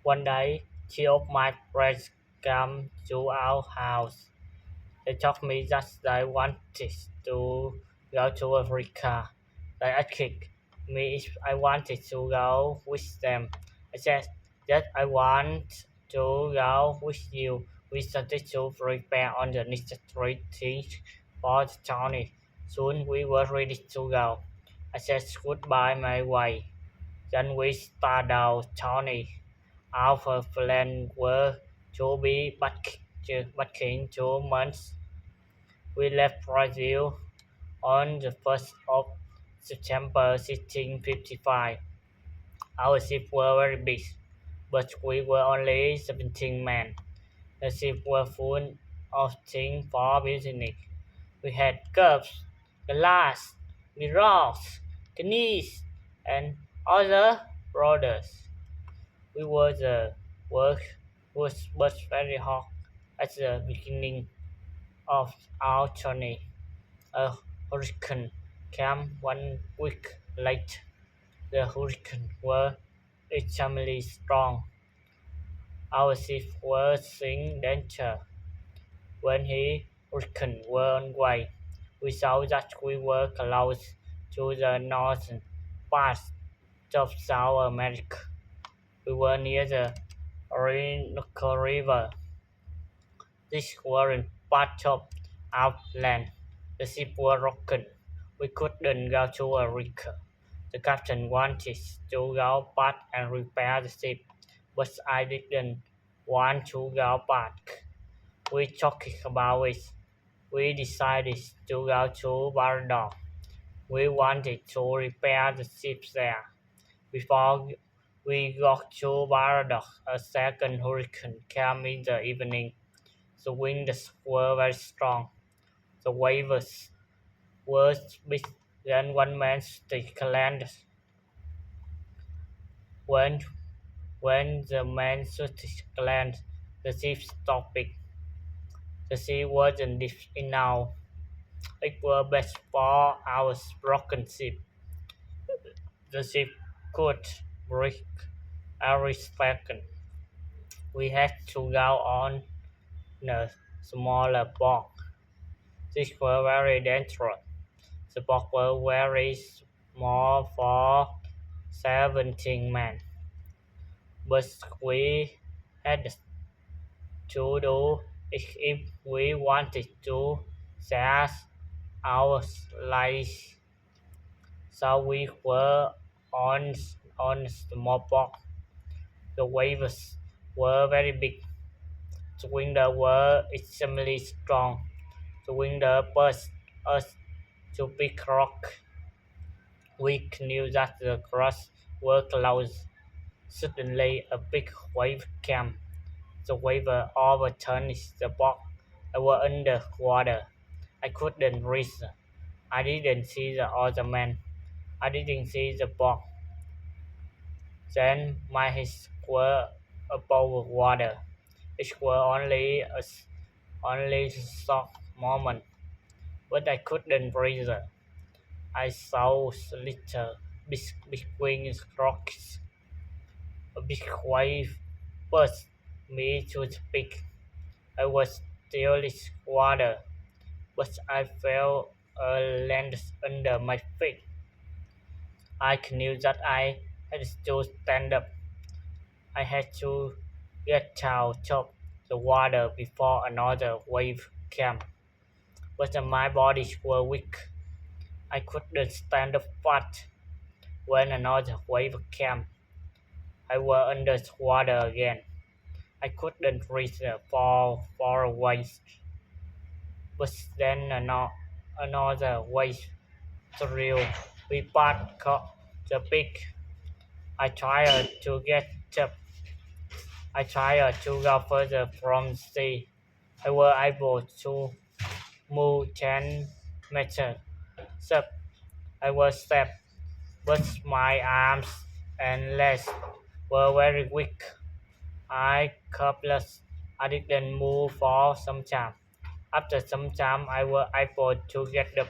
One day, three of my friends came to our house. They told me that they wanted to go to Africa. They asked me if I wanted to go with them. I said that I want to go with you. We started to prepare on the necessary things for the journey. Soon we were ready to go. I said goodbye my way. Then we started our journey. Our plan were to be back in 2 months. We left Brazil on the 1st of September 1655. Our ships were very big, but we were only 17 men. The ships were full of things for business. We had cups, glass, mirrors, canoes, and other products. We were the work was but very hot at the beginning of our journey. A hurricane came 1 week later. The hurricane was extremely strong. Our ships were in danger. When the hurricane was on way, we saw that we were close to the northern part of South America. We were near the Orinoco River. This was part of our land. The ship was broken. We couldn't go to Arica. The captain wanted to go back and repair the ship, but I didn't want to go back. We talked about it. We decided to go to Barbados. We wanted to repair the ship there. Before we got to Barbados, a second hurricane came in the evening. The winds were very strong. The waves were big than one man's stick land. When, when the man stick land, the ship stopped. The sea wasn't deep enough. It was best for our broken ship. The ship could break every second. We had to go on a smaller boat. This was very dangerous. The boat was very small for 17 men, but we had to do it if we wanted to save our lives. So we were on a small boat. The waves were very big. The winds were extremely strong. The wind pushed us to big rock. We knew that the cross were close. Suddenly a big wave came. The wave overturned the boat. I was under water. I couldn't reach. I didn't see the other man. I didn't see the boat. Then my head was above water. It was only a short moment, but I couldn't breathe. I saw little between rocks. A big wave pushed me to the peak. I was still in water, but I felt a land under my feet. I knew that I had to stand up. I had to get out of the water before another wave came. But my body was weak. I couldn't stand up fast. When another wave came, I was under the water again. I couldn't reach far away. But then another wave threw me back up the peak. I tried to get up. I tried to go further from the sea. I was able to move 10 meters up. I was safe, but my arms and legs were very weak. I collapsed. I didn't move for some time. After some time, I was able to get up.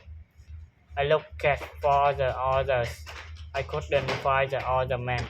I looked for the others. I couldn't find the other man.